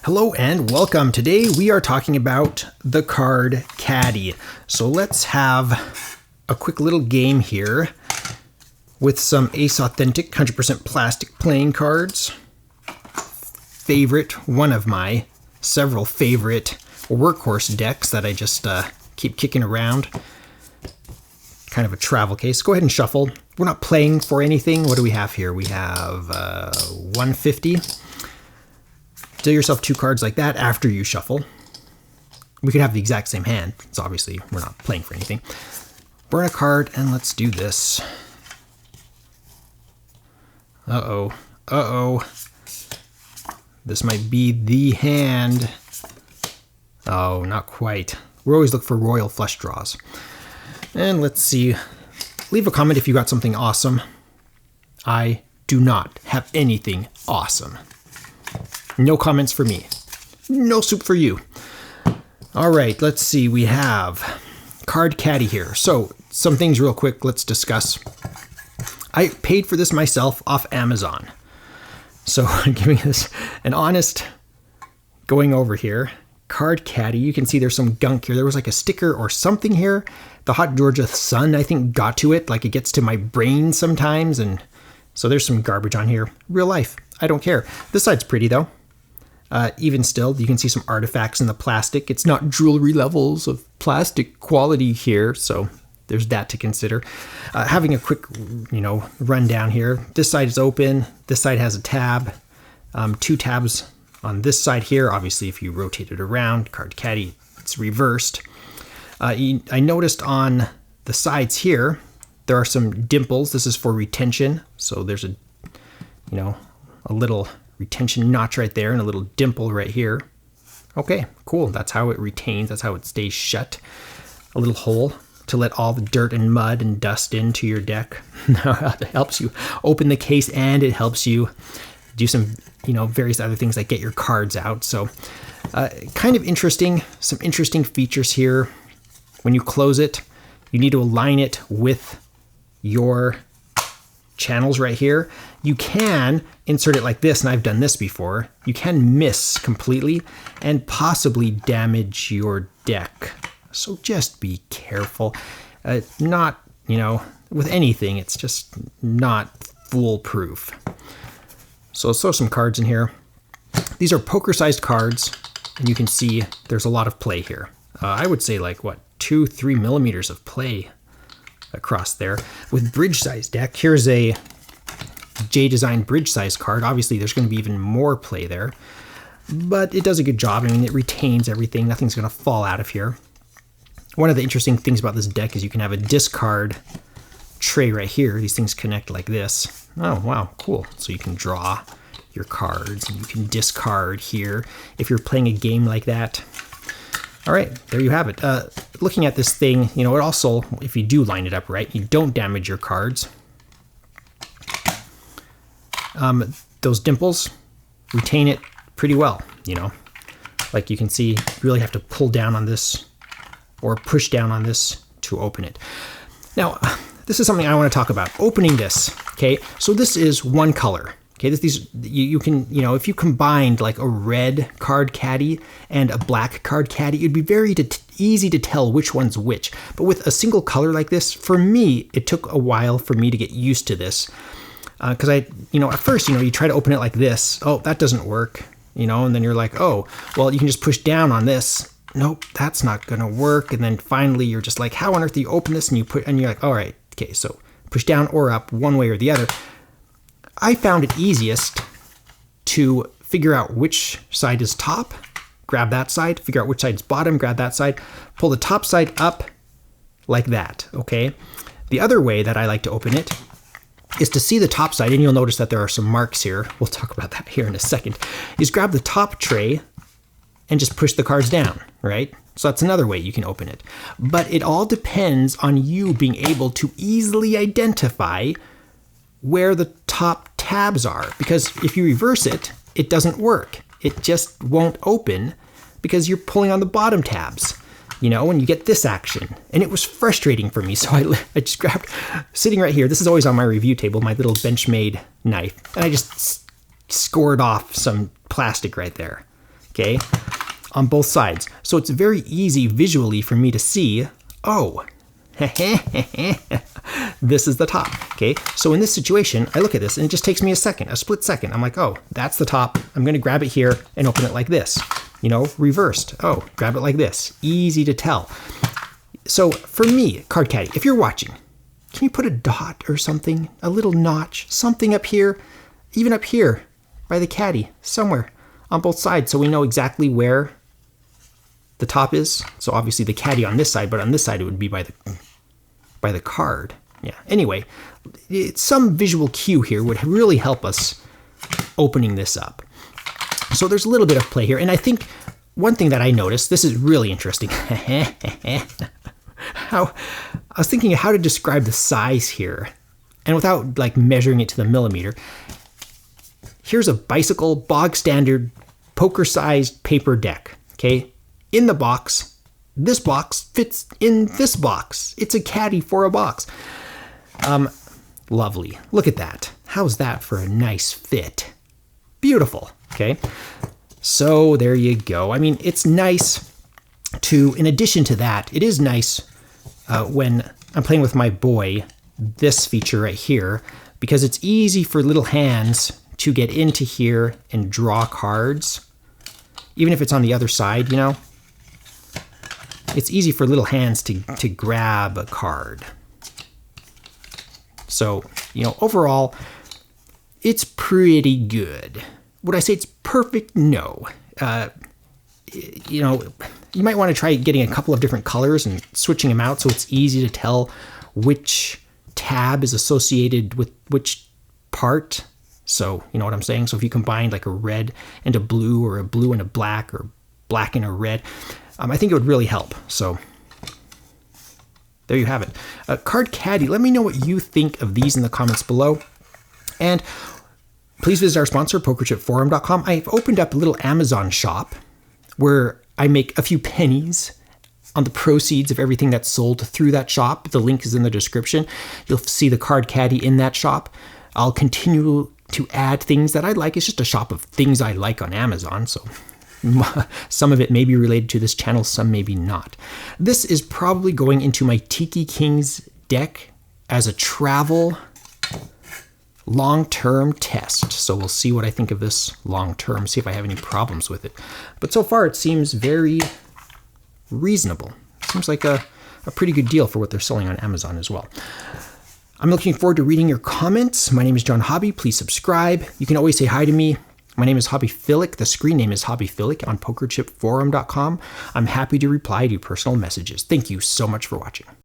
Hello and welcome. Today we are talking about the card Caddy. So let's have a quick little game here with some Ace Authentic 100% plastic playing cards. One of my several favorite workhorse decks that I just keep kicking around. Kind of a travel case. Go ahead and shuffle. We're not playing for anything. What do we have here? We have 150. Deal yourself 2 cards like that after you shuffle. We could have the exact same hand, so obviously we're not playing for anything. Burn a card and let's do this. Uh-oh. This might be the hand. Oh, not quite. We always look for royal flush draws. And let's see. Leave a comment if you got something awesome. I do not have anything awesome. No comments for me. No soup for you. All right, let's see. We have card Caddy here. So some things real quick, let's discuss. I paid for this myself off Amazon. So I'm giving this an honest going over here. Card Caddy, you can see there's some gunk here. There was like a sticker or something here. The hot Georgia sun, I think, got to it. Like it gets to my brain sometimes. And so there's some garbage on here. Real life. I don't care. This side's pretty though. Even still, you can see some artifacts in the plastic. It's not jewelry levels of plastic quality here, so there's that to consider. Having a quick, rundown here. This side is open. This side has a tab. 2 tabs on this side here. Obviously, if you rotate it around, card Caddy, it's reversed. I noticed on the sides here, there are some dimples. This is for retention. So there's a little retention notch right there and a little dimple right here. Okay, cool. That's how it retains. That's how it stays shut. A little hole to let all the dirt and mud and dust into your deck. It helps you open the case and it helps you do some, various other things like get your cards out. So kind of interesting. Some interesting features here. When you close it, you need to align it with your channels right here. You can insert it like this, and I've done this before. You can miss completely and possibly damage your deck. So just be careful. Not, with anything, it's just not foolproof. So let's throw some cards in here. These are poker-sized cards, and you can see there's a lot of play here. I would say 2-3 millimeters of play across there. With bridge size deck, here's a J-Design bridge size card. Obviously there's going to be even more play there, but it does a good job. I mean, it retains everything. Nothing's going to fall out of here. One of the interesting things about this deck is you can have a discard tray right here. These things connect like this. Oh, wow, cool. So you can draw your cards and you can discard here if you're playing a game like that. All right, there you have it. Looking at this thing, it also, if you do line it up right, you don't damage your cards. Those dimples retain it pretty well, Like you can see, you really have to pull down on this or push down on this to open it. Now, this is something I want to talk about. Opening this, okay? So this is one color. Okay, you can, if you combined like a red card Caddy and a black card Caddy, it'd be very easy to tell which one's which. But with a single color like this, for me, it took a while for me to get used to this. Because at first, you try to open it like this. Oh, that doesn't work, and then you're like, oh, well, you can just push down on this. Nope, that's not going to work. And then finally, you're just like, how on earth do you open this? And you're like, all right, okay, so push down or up one way or the other. I found it easiest to figure out which side is top, grab that side, figure out which side's bottom, grab that side, pull the top side up like that, okay? The other way that I like to open it is to see the top side, and you'll notice that there are some marks here. We'll talk about that here in a second. Is grab the top tray and just push the cards down, right? So that's another way you can open it. But it all depends on you being able to easily identify where the top tabs are, because if you reverse it, it doesn't work. It just won't open because you're pulling on the bottom tabs. when you get this action. And it was frustrating for me, so I just grabbed, sitting right here, this is always on my review table, my little Benchmade knife, and I just scored off some plastic right there. okay, on both sides. So it's very easy visually for me to see, oh, this is the top, okay? So in this situation, I look at this and it just takes me a second, a split second. I'm like, oh, that's the top. I'm gonna grab it here and open it like this, you know, reversed. Oh, grab it like this. Easy to tell. So for me, Card Caddy, if you're watching, can you put a dot or something, a little notch, something up here, even up here by the caddy, somewhere on both sides, so we know exactly where the top is? So obviously the caddy on this side, but on this side it would be by the card. Yeah, anyway, some visual cue here would really help us opening this up. So there's a little bit of play here, and I think one thing that I noticed, this is really interesting. I was thinking of how to describe the size here, and without like measuring it to the millimeter. Here's a bicycle, bog standard, poker-sized paper deck, okay? In the box, this box fits in this box. It's a caddy for a box. Lovely. Look at that. How's that for a nice fit? Beautiful, okay? So there you go. I mean, it's nice to, in addition to that, it is nice when I'm playing with my boy, this feature right here, because it's easy for little hands to get into here and draw cards. Even if it's on the other side, you know, it's easy for little hands to grab a card. So, you know, overall, it's pretty good. Would I say it's perfect? No. You know, you might want to try getting a couple of different colors and switching them out so it's easy to tell which tab is associated with which part. So, you know what I'm saying? So if you combine like a red and a blue, or a blue and a black, or black and a red, I think it would really help. So there you have it. Card Caddy, let me know what you think of these in the comments below. And please visit our sponsor, PokerChipForum.com. I've opened up a little Amazon shop where I make a few pennies on the proceeds of everything that's sold through that shop. The link is in the description. You'll see the Card Caddy in that shop. I'll continue to add things that I like. It's just a shop of things I like on Amazon, so some of it may be related to this channel, some maybe not. This is probably going into my Tiki Kings deck as a travel long-term test. So we'll see what I think of this long-term, see if I have any problems with it. But so far it seems very reasonable. Seems like a pretty good deal for what they're selling on Amazon as well. I'm looking forward to reading your comments. My name is John Hobby. Please subscribe. You can always say hi to me. My name is Hobbyphilic. The screen name is Hobbyphilic on PokerChipForum.com. I'm happy to reply to personal messages. Thank you so much for watching.